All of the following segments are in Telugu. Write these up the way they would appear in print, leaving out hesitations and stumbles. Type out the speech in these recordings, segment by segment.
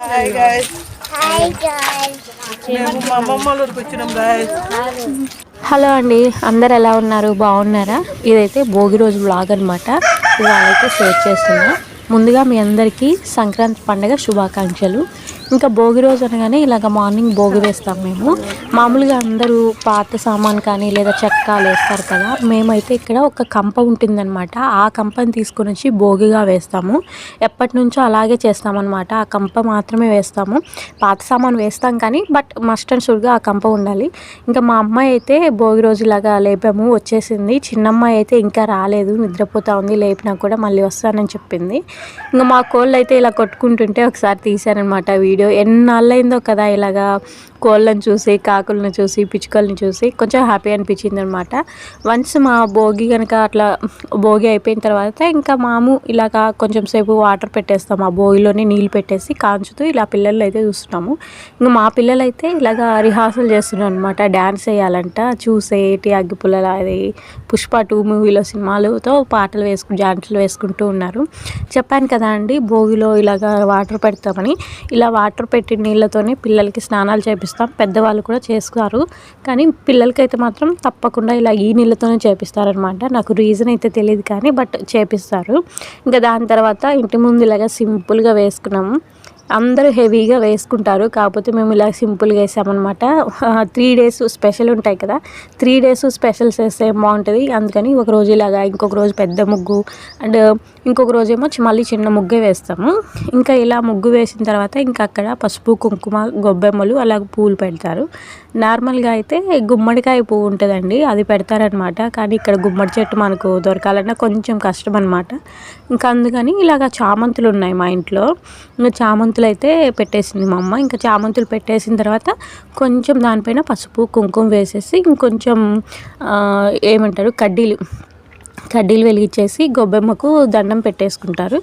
హాయ్ గైస్ హాయ్ గాయ్స్ మేము మా అమ్మమ్మ వాళ్ళ ఊరికి వచ్చినాం గైస్. హలో అండి, అందరు ఎలా ఉన్నారు? బాగున్నారా? ఇదైతే భోగి రోజు వ్లాగ్ అనమాట. ఇవాళైతే షేర్ చేస్తున్నా. ముందుగా మీ అందరికీ సంక్రాంతి పండుగ శుభాకాంక్షలు. ఇంకా భోగి రోజు అనగానే ఇలాగ మార్నింగ్ భోగి వేస్తాం మేము. మామూలుగా అందరూ పాత సామాన్ కానీ లేదా చెక్కలు వేస్తారు కదా, మేమైతే ఇక్కడ ఒక కంప ఉంటుందన్నమాట. ఆ కంపని తీసుకొని వచ్చి భోగిగా వేస్తాము. ఎప్పటి నుంచో అలాగే చేస్తామన్నమాట. ఆ కంప మాత్రమే వేస్తాము. పాత సామాన్ వేస్తాం కానీ బట్ మస్ట్ అండ్ షుడ్గా ఆ కంప ఉండాలి. ఇంకా మా అమ్మాయి అయితే భోగి రోజు ఇలాగా లేపాము, వచ్చేసింది. చిన్నమ్మాయి అయితే ఇంకా రాలేదు, నిద్రపోతా ఉంది. లేపినా కూడా మళ్ళీ వస్తానని చెప్పింది. ఇంకా మా కోళ్ళు అయితే ఇలా కొట్టుకుంటుంటే ఒకసారి తీశారనమాట వీడియో. ఎన్నాళ్ళైందో కదా ఇలాగా కోళ్ళని చూసి, కాకులను చూసి, పిచ్చుకల్ని చూసి కొంచెం హ్యాపీ అనిపించింది అనమాట. వన్స్ మా భోగి కనుక అట్లా భోగి అయిపోయిన తర్వాత ఇంకా మాము ఇలాగా కొంచెం సేపు వాటర్ పెట్టేస్తాము. ఆ భోగిలోనే నీళ్ళు పెట్టేసి కాంచుతూ ఇలా పిల్లలు అయితే చూస్తున్నాము. ఇంకా మా పిల్లలు అయితే ఇలాగా రిహార్సల్ చేస్తున్నారు అనమాట. డ్యాన్స్ వేయాలంట. చూసేటి అగ్గిపుల్లల అది పుష్ప 2 మూవీలో సినిమాలతో పాటలు డాన్సులు వేసుకుంటూ ఉన్నారు. చెప్పాను కదా అండి, భోగిలో ఇలాగా వాటర్ పెడతామని. ఇలా వాటర్ పెట్టి నీళ్ళతోనే పిల్లలకి స్నానాలు చేపిస్తాం. పెద్దవాళ్ళు కూడా చేస్తారు, కానీ పిల్లలకైతే మాత్రం తప్పకుండా ఇలా ఈ నీళ్ళతోనే చేపిస్తారనమాట. నాకు రీజన్ అయితే తెలియదు కానీ బట్ చేపిస్తారు. ఇంకా దాని తర్వాత ఇంటి ముందు ఇలాగా సింపుల్గా వేసుకున్నాము. అందరూ హెవీగా వేసుకుంటారు, కాకపోతే మేము ఇలా సింపుల్గా వేసామన్నమాట. 3 days స్పెషల్ ఉంటాయి కదా, 3 days స్పెషల్స్ వేస్తే బాగుంటుంది. అందుకని ఒక రోజు ఇలాగా, ఇంకొక రోజు పెద్ద ముగ్గు, అండ్ ఇంకొక రోజు ఏమో మళ్ళీ చిన్న ముగ్గే వేస్తాము. ఇంకా ఇలా ముగ్గు వేసిన తర్వాత ఇంకా అక్కడ పసుపు, కుంకుమ, గొబ్బెమ్మలు అలాగే పూలు పెడతారు. నార్మల్గా అయితే గుమ్మడికాయ పువ్వు ఉంటుందండి, అది పెడతారనమాట. కానీ ఇక్కడ గుమ్మడి చెట్టు మనకు దొరకాలన్నా కొంచెం కష్టం అనమాట. ఇంకా అందుకని ఇలాగ చామంతులు ఉన్నాయి మా ఇంట్లో. ఇంకా చామంతులు అయితే పెట్టేసింది మా అమ్మ. ఇంకా చామంతులు పెట్టేసిన తర్వాత కొంచెం దానిపైన పసుపు, కుంకుమ వేసేసి ఇంకొంచెం ఏమంటారు కడ్డీలు వెలిగించేసి గొబ్బెమ్మకు దండం పెట్టేసుకుంటారు.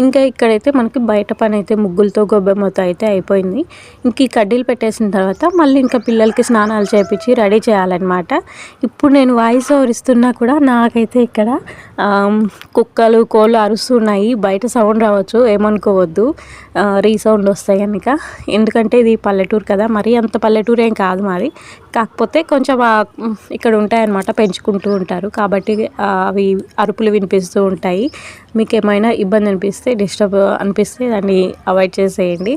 ఇంకా ఇక్కడైతే మనకి బయట పని అయితే ముగ్గులతో గొబ్బెమ్మతో అయితే అయిపోయింది. ఇంక ఈ కడ్డీలు పెట్టేసిన తర్వాత మళ్ళీ ఇంకా పిల్లలకి స్నానాలు చేపించి రెడీ చేయాలన్నమాట. ఇప్పుడు నేను వాయిస్ ఓవర్ ఇస్తున్నా కూడా నాకైతే ఇక్కడ కుక్కలు, కోళ్ళు అరుస్తున్నాయి. బయట సౌండ్ రావచ్చు, ఏమనుకోవద్దు, రీసౌండ్ వస్తాయి కనుక. ఎందుకంటే ఇది పల్లెటూరు కదా, మరీ అంత పల్లెటూరు ఏం కాదు మాది. కాకపోతే కొంచెం ఇక్కడ ఉంటాయన్నమాట, పెంచుకుంటూ ఉంటారు కాబట్టి అవి అరుపులు వినిపిస్తూ ఉంటాయి. మీకు ఏమైనా ఇబ్బంది అనిపిస్తే, డిస్టర్బ్ అనిపిస్తే దాన్ని అవాయిడ్ చేసేయండి.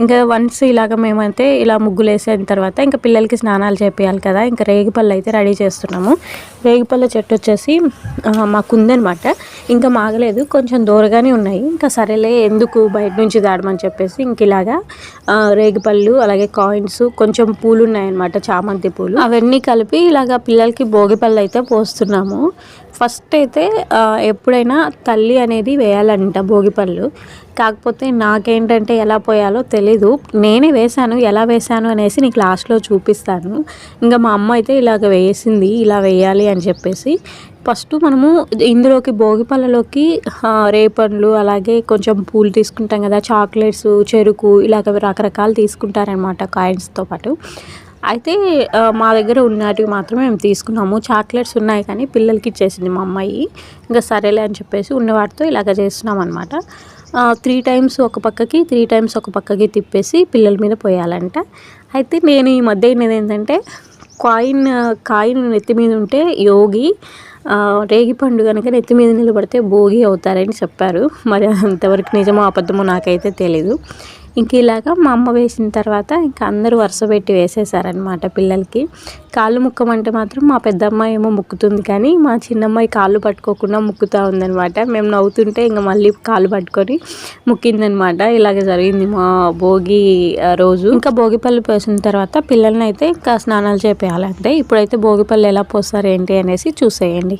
ఇంకా వన్స్ ఇలాగ మేమైతే ఇలా ముగ్గులు వేసిన తర్వాత ఇంకా పిల్లలకి స్నానాలు చేపియాలి కదా. ఇంకా రేగిపళ్ళు అయితే రెడీ చేస్తున్నాము. రేగిపళ్ళ చెట్టు వచ్చేసి మాకు ఉందనమాట, ఇంకా మాగలేదు, కొంచెం దూరగానే ఉన్నాయి. ఇంకా సరేలే ఎందుకు బయట నుంచి దాడమని చెప్పేసి ఇంక ఇలాగా రేగిపళ్ళు అలాగే కాయిన్స్, కొంచెం పూలు ఉన్నాయన్నమాట, చామంతి పూలు, అవన్నీ కలిపి ఇలాగ పిల్లలకి భోగిపళ్ళు అయితే పోస్తున్నాము. ఫస్ట్ అయితే ఎప్పుడైనా తల్లి అనేది వేయాలంట భోగిపళ్ళు. కాకపోతే నాకేంటంటే ఎలా పోయాలో తెలీదు. నేనే వేశాను, ఎలా వేశాను అనేసి నీకు లాస్ట్లో చూపిస్తాను. ఇంకా మా అమ్మ అయితే ఇలాగ వేసింది, ఇలా వేయాలి అని చెప్పేసి. ఫస్ట్ మనము ఇందులోకి భోగిపళ్ళలోకి రేపండ్లు అలాగే కొంచెం పూలు తీసుకుంటాం కదా, చాక్లెట్స్, చెరుకు ఇలాగ రకరకాలు తీసుకుంటారనమాట కాయిన్స్తో పాటు. అయితే మా దగ్గర ఉన్నటివి మాత్రమే మేము తీసుకున్నాము. చాక్లెట్స్ ఉన్నాయి కానీ పిల్లలకి ఇచ్చేసింది మా అమ్మాయి. ఇంకా సరేలే అని చెప్పేసి ఉన్న వాటితో ఇలాగ చేస్తున్నాం అనమాట. 3 times ఒక పక్కకి, 3 times ఒక పక్కకి తిప్పేసి పిల్లల మీద పోయాలంట. అయితే నేను ఈ మధ్య అయినది ఏంటంటే, కాయిన్ నెత్తి మీద ఉంటే యోగి, రేగిపండు కనుక నెత్తి మీద నిలబడితే భోగి అవుతారని చెప్పారు. మరి అంతవరకు నిజమో అబద్ధమో నాకైతే తెలీదు. ఇంక ఇలాగా మా అమ్మ వేసిన తర్వాత ఇంకా అందరూ వరుస పెట్టి వేసేసారనమాట. పిల్లలకి కాళ్ళు ముక్కమంటే మాత్రం మా పెద్దమ్మాయి ఏమో ముక్కుతుంది, కానీ మా చిన్నమ్మాయి కాళ్ళు పట్టుకోకుండా ముక్కుతూ ఉందనమాట. మేము నవ్వుతుంటే ఇంకా మళ్ళీ కాళ్ళు పట్టుకొని ముక్కిందనమాట. ఇలాగ జరిగింది మా భోగి రోజు. ఇంకా భోగిపళ్ళు పోసిన తర్వాత పిల్లల్ని అయితే ఇంకా స్నానాలు చేపేయాలంటే, ఇప్పుడైతే భోగిపళ్ళు ఎలా పోస్తారు ఏంటి అనేసి చూసేయండి.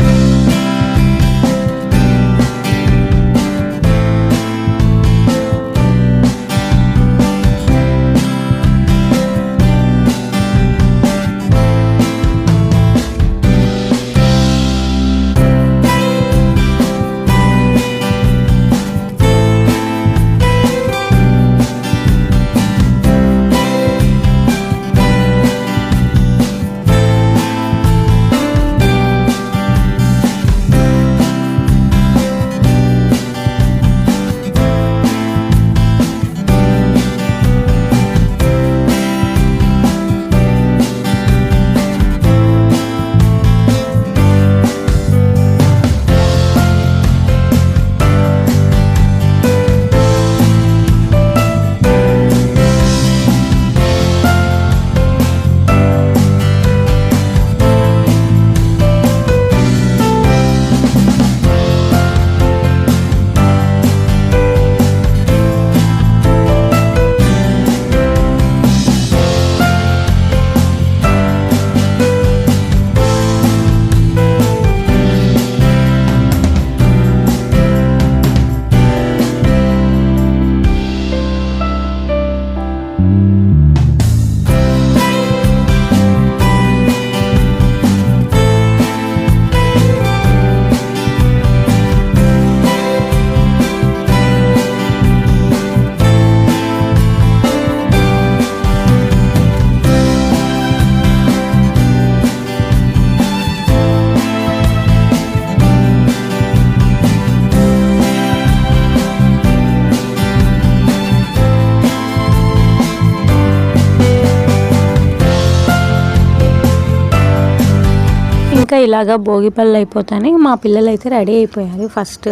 ఇంకా ఇలాగా భోగిపళ్ళు అయిపోతానే మా పిల్లలు అయితే రెడీ అయిపోయారు. ఫస్ట్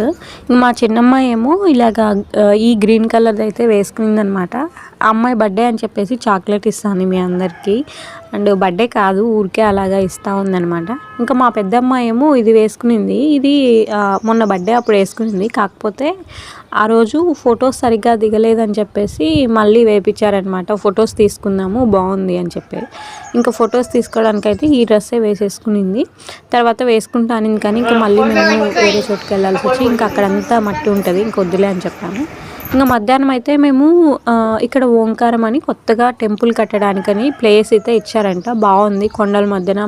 మా చిన్నమ్మాయి ఏమో ఇలాగా ఈ గ్రీన్ కలర్ అయితే వేసుకుందనమాట. ఆ అమ్మాయి బర్త్డే అని చెప్పేసి చాక్లెట్ ఇస్తాను మీ అందరికీ. అండ్ బర్త్డే కాదు, ఊరికే అలాగా ఇస్తూ ఉందనమాట. ఇంకా మా పెద్దమ్మాయి ఏమో ఇది వేసుకునింది. ఇది మొన్న బర్త్డే అప్పుడు వేసుకునింది. కాకపోతే ఆ రోజు ఫొటోస్ సరిగ్గా దిగలేదని చెప్పేసి మళ్ళీ వేయించారనమాట. ఫొటోస్ తీసుకుందాము బాగుంది అని చెప్పి. ఇంకా ఫొటోస్ తీసుకోవడానికైతే ఈ డ్రెస్సే వేసేసుకునింది. తర్వాత వేసుకుంటాను కానీ ఇంకా మళ్ళీ మేము వేరే చోటుకి వెళ్ళాల్సి వచ్చి ఇంకా అక్కడంతా మట్టి ఉంటుంది, ఇంక వద్దులే అని చెప్పాము. ఇంకా మధ్యాహ్నం అయితే మేము ఇక్కడ ఓంకారం అని కొత్తగా టెంపుల్ కట్టడానికని ప్లేస్ అయితే ఇచ్చారంట. బాగుంది, కొండల మధ్యన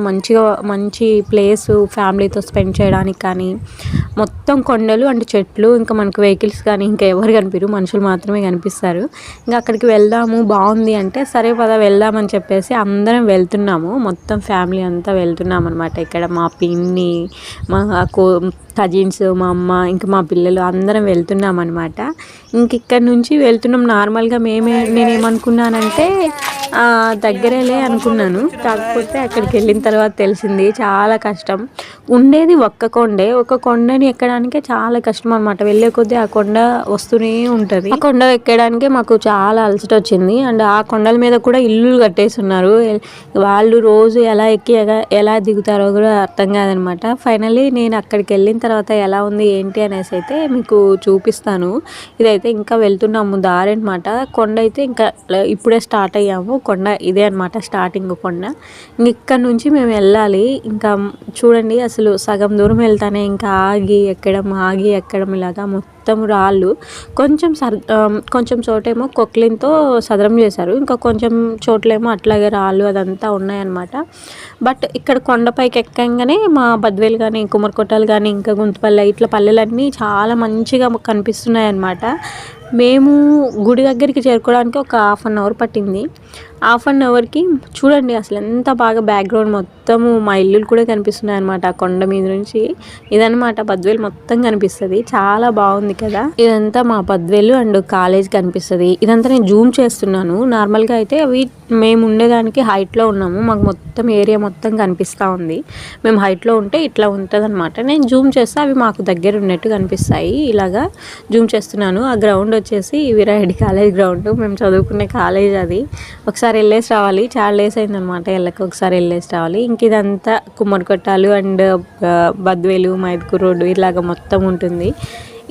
మంచి ప్లేసు, ఫ్యామిలీతో స్పెండ్ చేయడానికి కానీ. మొత్తం కొండలు అంటే చెట్లు, ఇంకా మనకు వెహికల్స్ కానీ ఇంకా ఎవరు కనిపిరు, మనుషులు మాత్రమే కనిపిస్తారు. ఇంకా అక్కడికి వెళ్దాము బాగుంది అంటే సరే పద వెళ్దామని చెప్పేసి అందరం వెళ్తున్నాము. మొత్తం ఫ్యామిలీ అంతా వెళ్తున్నాం అనమాట. ఇక్కడ మా పిన్ని, మా కజిన్స్, మా అమ్మ, ఇంకా మా పిల్లలు అందరం వెళ్తున్నాం అనమాట. ఇంక ఇక్కడ నుంచి వెళ్తున్నాం. నార్మల్గా నేనేమనుకున్నానంటే దగ్గరేలే అనుకున్నాను. కాకపోతే అక్కడికి వెళ్ళిన తర్వాత తెలిసింది చాలా కష్టం. ఉండేది ఒక్క కొండని ఎక్కడానికే చాలా కష్టం అనమాట. వెళ్ళే కొద్దీ ఆ కొండ వస్తూనే ఉంటుంది. ఆ కొండ ఎక్కడానికే మాకు చాలా అలసట వచ్చింది. అండ్ ఆ కొండల మీద కూడా ఇల్లులు కట్టేస్తున్నారు. వాళ్ళు రోజు ఎలా ఎక్కి ఎలా దిగుతారో కూడా అర్థం కాదనమాట. ఫైనల్లీ నేను అక్కడికి వెళ్ళిన తర్వాత ఎలా ఉంది ఏంటి అనేసి అయితే మీకు చూపిస్తాను. ఇదైతే ఇంకా వెళ్తున్నాము దారి అనమాట. కొండ అయితే ఇంకా ఇప్పుడే స్టార్ట్ అయ్యాము. కొండ ఇదే అనమాట, స్టార్టింగ్ కొండ. ఇక్కడ నుంచి మేము వెళ్ళాలి. ఇంకా చూడండి అసలు సగం దూరం వెళ్తానే ఇంకా ఆగి ఎక్కడం ఇలాగా మొత్తం రాళ్ళు. కొంచెం చోటేమో కొక్లిన్తో సదరం చేశారు, ఇంకా కొంచెం చోట్లేమో అట్లాగే రాళ్ళు అదంతా ఉన్నాయన్నమాట. బట్ ఇక్కడ కొండపైకి ఎక్కంగానే మా బద్వేలు కానీ, కుమ్మరికొట్టాలు కానీ, ఇంకా గుంతపల్లి ఇట్లా పల్లెలన్నీ చాలా మంచిగా కనిపిస్తున్నాయి అన్నమాట. మేము గుడి దగ్గరికి చేరుకోవడానికి ఒక 1/2 అవర్ పట్టింది. 1/2 అవర్కి చూడండి అసలు ఎంత బాగా బ్యాక్గ్రౌండ్ మొత్తము మా ఇల్లులు కూడా కనిపిస్తున్నాయి అనమాట. ఆ కొండ మీద నుంచి ఇదనమాట బద్వేలు మొత్తం కనిపిస్తుంది. చాలా బాగుంది కదా. ఇదంతా మా బద్వేలు అండ్ కాలేజ్ కనిపిస్తుంది. ఇదంతా నేను జూమ్ చేస్తున్నాను. నార్మల్గా అయితే అవి మేము ఉండేదానికి హైట్లో ఉన్నాము. మాకు మొత్తం ఏరియా మొత్తం కనిపిస్తూ ఉంది. మేము హైట్లో ఉంటే ఇట్లా ఉంటుంది అనమాట. నేను జూమ్ చేస్తే అవి మాకు దగ్గర ఉన్నట్టు కనిపిస్తాయి. ఇలాగా జూమ్ చేస్తున్నాను. ఆ గ్రౌండ్ వచ్చేసి వీరారెడ్డి కాలేజ్ గ్రౌండ్. మేము చదువుకునే కాలేజ్ అది. ఒకసారి వెళ్ళేసి రావాలి, చాలా డేస్ అయిందనమాట వెళ్ళక. ఒకసారి వెళ్ళేసి రావాలి. ఇంక ఇదంతా కుమ్మరికొట్టాలు అండ్ బద్వేలు, మైదుకూరు రోడ్డు ఇలాగ మొత్తం ఉంటుంది.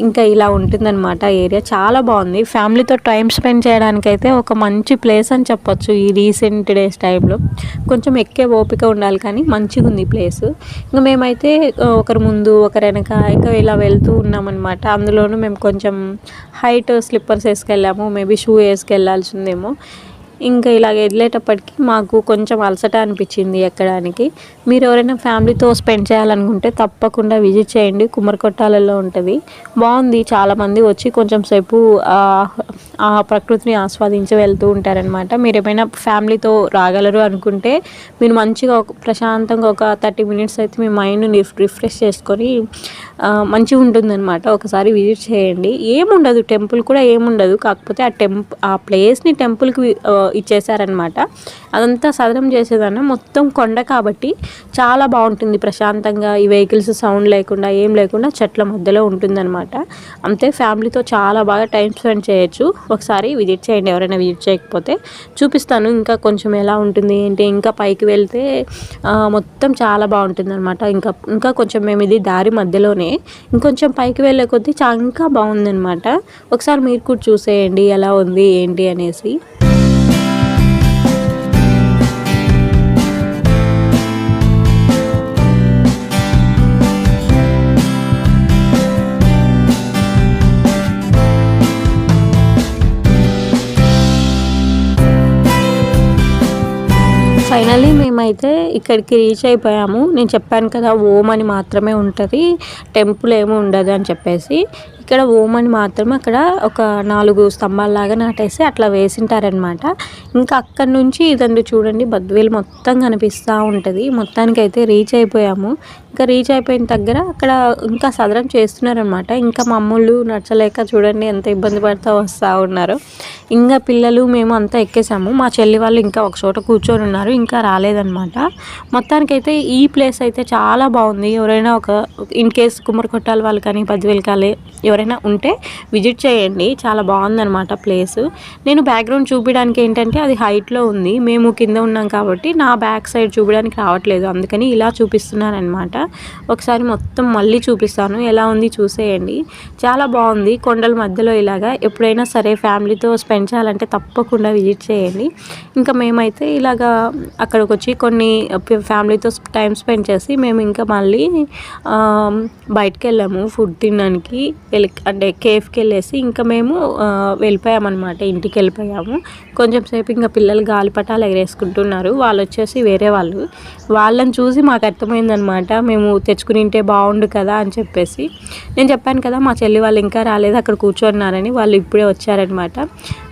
ఇంకా ఇలా ఉంటుందన్నమాట ఏరియా. చాలా బాగుంది. ఫ్యామిలీతో టైం స్పెండ్ చేయడానికైతే ఒక మంచి ప్లేస్ అని చెప్పొచ్చు. ఈ రీసెంట్ డేస్ టైంలో కొంచెం ఎక్కే ఓపిక ఉండాలి కానీ మంచిగా ఉంది ప్లేస్. ఇంకా మేమైతే ఒకరి ముందు ఒకరి వెనక ఇంకా ఇలా వెళ్తూ ఉన్నామన్నమాట. అందులోనూ మేము కొంచెం హైట్ స్లిప్పర్స్ వేసుకెళ్ళాము. మేబీ షూ వేసుకెళ్ళాల్సిందేమో. ఇంకా ఇలాగ వెళ్ళేటప్పటికి మాకు కొంచెం అలసట అనిపించింది ఎక్కడానికి. మీరు ఎవరైనా ఫ్యామిలీతో స్పెండ్ చేయాలనుకుంటే తప్పకుండా విజిట్ చేయండి. కుమ్మరికొట్టాలలో ఉంటుంది, బాగుంది. చాలామంది వచ్చి కొంచెం సేపు ఆ ప్రకృతిని ఆస్వాదించి వెళ్తూ ఉంటారనమాట. మీరు ఏమైనా ఫ్యామిలీతో రాగలరు అనుకుంటే మీరు మంచిగా ప్రశాంతంగా ఒక 30 మినిట్స్ అయితే మీ మైండ్ని రిఫ్రెష్ చేసుకొని మంచిగా ఉంటుందన్నమాట. ఒకసారి విజిట్ చేయండి. ఏముండదు, టెంపుల్ కూడా ఏముండదు. కాకపోతే ఆ ప్లేస్ని టెంపుల్కి ఇచ్చేసారనమాట. అదంతా సదరం చేసేదన్న మొత్తం కొండ కాబట్టి చాలా బాగుంటుంది ప్రశాంతంగా. ఈ వెహికల్స్ సౌండ్ లేకుండా ఏం లేకుండా చెట్ల మధ్యలో ఉంటుందన్నమాట. అంతే, ఫ్యామిలీతో చాలా బాగా టైం స్పెండ్ చేయొచ్చు. ఒకసారి విజిట్ చేయండి ఎవరైనా విజిట్ చేయకపోతే. చూపిస్తాను ఇంకా కొంచెం ఎలా ఉంటుంది ఏంటి. ఇంకా పైకి వెళ్తే మొత్తం చాలా బాగుంటుంది అనమాట. ఇంకా కొంచెం మేము ఇది దారి మధ్యలోనే ఇంకొంచెం పైకి వెళ్ళే కొద్దీ ఇంకా బాగుందనమాట. ఒకసారి మీరు కూడా చూసేయండి ఎలా ఉంది ఏంటి అనేసి. ఫైనల్లీ మేమైతే ఇక్కడికి రీచ్ అయిపోయాము. నేను చెప్పాను కదా ఓం అని మాత్రమే ఉంటుంది, టెంపుల్ ఏమీ ఉండదు అని చెప్పేసి. ఇక్కడ ఓం అని మాత్రమే అక్కడ ఒక 4 స్తంభాలలాగా నాటేసి అట్లా వేసింటారనమాట. ఇంకా అక్కడి నుంచి ఇదండి చూడండి బద్వేలు మొత్తం కనిపిస్తూ ఉంటుంది. మొత్తానికైతే రీచ్ అయిపోయాము. ఇంకా రీచ్ అయిపోయిన దగ్గర అక్కడ ఇంకా సదరం చేస్తున్నారనమాట. ఇంకా మా అమ్ముళ్ళు నచ్చలేక చూడండి ఎంత ఇబ్బంది పడుతూ వస్తూ ఉన్నారు. ఇంకా పిల్లలు మేము అంతా ఎక్కేసాము. మా చెల్లి వాళ్ళు ఇంకా ఒక చోట కూర్చొని ఉన్నారు, ఇంకా రాలేదనమాట. మొత్తానికైతే ఈ ప్లేస్ అయితే చాలా బాగుంది. ఎవరైనా ఇన్ కేస్ కుమ్మరికొట్టాల వాళ్ళు కానీ పదివేలకాలి ఎవరైనా ఉంటే విజిట్ చేయండి. చాలా బాగుందనమాట ప్లేస్. నేను బ్యాక్గ్రౌండ్ చూపించడానికి ఏంటంటే అది హైట్లో ఉంది, మేము కింద ఉన్నాం కాబట్టి నా బ్యాక్ సైడ్ చూపించడానికి రావట్లేదు, అందుకని ఇలా చూపిస్తున్నాను అనమాట. ఒకసారి మొత్తం మళ్ళీ చూపిస్తాను, ఎలా ఉంది చూసేయండి. చాలా బాగుంది. కొండల మధ్యలో ఇలాగా ఎప్పుడైనా సరే ఫ్యామిలీతో స్పెండ్ చేయాలంటే తప్పకుండా విజిట్ చేయండి. ఇంకా మేమైతే ఇలాగా అక్కడికి వచ్చి కొన్ని ఫ్యామిలీతో టైం స్పెండ్ చేసి మేము ఇంకా మళ్ళీ బయటకు వెళ్ళాము ఫుడ్ తినడానికి. అంటే కేఫ్కి వెళ్ళేసి ఇంకా మేము వెళ్ళిపోయామన్నమాట, ఇంటికి వెళ్ళిపోయాము. కొంచెం సేపు ఇంకా పిల్లలు గాలిపటాలు ఎగరేసుకుంటున్నారు. వాళ్ళు వచ్చేసి వేరే వాళ్ళని చూసి మాకు అర్థమైందనమాట, మేము తెచ్చుకుని ఉంటే బాగుండు కదా అని చెప్పేసి. నేను చెప్పాను కదా మా చెల్లి వాళ్ళు ఇంకా రాలేదు, అక్కడ కూర్చున్నారని. వాళ్ళు ఇప్పుడే వచ్చారనమాట.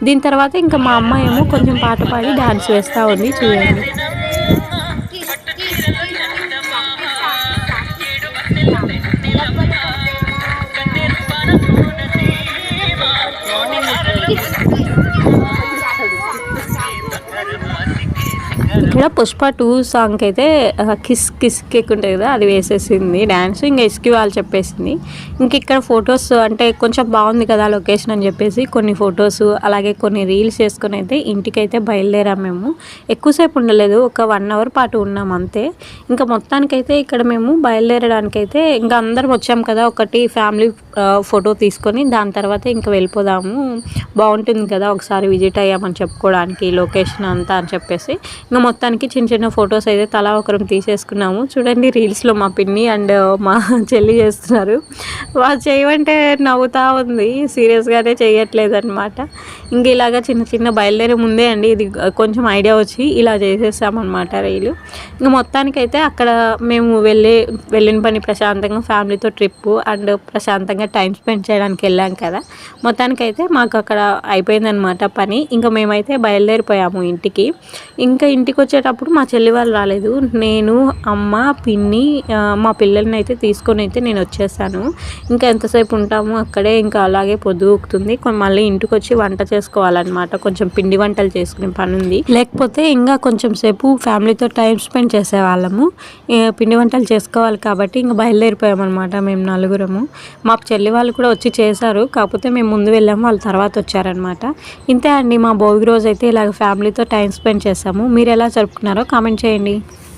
దీని తర్వాత ఇంకా మా అమ్మ ఏమో కొంచెం పాట పాడి డాన్స్ వేస్తూ ఉంది, చూడండి. ఇక్కడ పుష్ప 2 సాంగ్కి అయితే కిస్ కిస్ కేక్ ఉంటుంది కదా, అది వేసేసింది డ్యాన్స్. ఇంకా ఇసుకి వాళ్ళు చెప్పేసింది. ఇంక ఇక్కడ ఫొటోస్ అంటే కొంచెం బాగుంది కదా లొకేషన్ అని చెప్పేసి కొన్ని ఫొటోస్ అలాగే కొన్ని రీల్స్ చేసుకొని అయితే ఇంటికైతే బయలుదేరాం. మేము ఎక్కువసేపు ఉండలేదు, ఒక 1 అవర్ పాటు ఉన్నాం అంతే. ఇంకా మొత్తానికైతే ఇక్కడ మేము బయలుదేరడానికైతే ఇంకా అందరం వచ్చాం కదా, ఒకటి ఫ్యామిలీ ఫోటో తీసుకొని దాని తర్వాత ఇంకా వెళ్ళిపోదాము, బాగుంటుంది కదా ఒకసారి విజిట్ అయ్యామని చెప్పుకోవడానికి లొకేషన్ అంతా అని చెప్పేసి. ఇంకా మొత్తానికి చిన్న చిన్న ఫొటోస్ అయితే తలా ఒకరం తీసేసుకున్నాము. చూడండి రీల్స్లో మా పిన్ని అండ్ మా చెల్లి చేస్తున్నారు. వాళ్ళు చేయమంటే నవ్వుతూ ఉంది, సీరియస్గానే చేయట్లేదు అనమాట. ఇంక ఇలాగా చిన్న చిన్న బయలుదేరే ముందే అండి ఇది కొంచెం ఐడియా వచ్చి ఇలా చేసేసామన్నమాట రీలు. ఇంకా మొత్తానికైతే అక్కడ మేము వెళ్ళిన పని ప్రశాంతంగా ఫ్యామిలీతో ట్రిప్పు అండ్ ప్రశాంతంగా టైం స్పెండ్ చేయడానికి వెళ్ళాం కదా. మొత్తానికైతే మాకు అక్కడ అయిపోయిందనమాట పని. ఇంకా మేమైతే బయలుదేరిపోయాము ఇంటికి. ఇంకా ఇంటికి వచ్చేటప్పుడు మా చెల్లి వాళ్ళు రాలేదు. నేను, అమ్మ, పిన్ని, మా పిల్లల్ని అయితే తీసుకొని అయితే నేను వచ్చేసాను. ఇంకా ఎంతసేపు ఉంటాము అక్కడే, ఇంకా అలాగే పొద్దుగుతుంది. మళ్ళీ ఇంటికి వచ్చి వంట చేసుకోవాలన్నమాట, కొంచెం పిండి వంటలు చేసుకునే పని ఉంది. లేకపోతే ఇంకా కొంచెం సేపు ఫ్యామిలీతో టైం స్పెండ్ చేసేవాళ్ళము. పిండి వంటలు చేసుకోవాలి కాబట్టి ఇంకా బయలుదేరిపోయామన్నమాట మేము నలుగురము. మా చెల్లి వాళ్ళు కూడా వచ్చి చేశారు, కాకపోతే మేము ముందు వెళ్ళాము, వాళ్ళ తర్వాత వచ్చారనమాట. ఇంతే అండి మా భోగి రోజు అయితే ఇలాగ ఫ్యామిలీతో టైం స్పెండ్ చేసాము. మీరు ఎలా జరుపుకున్నారో కామెంట్ చేయండి.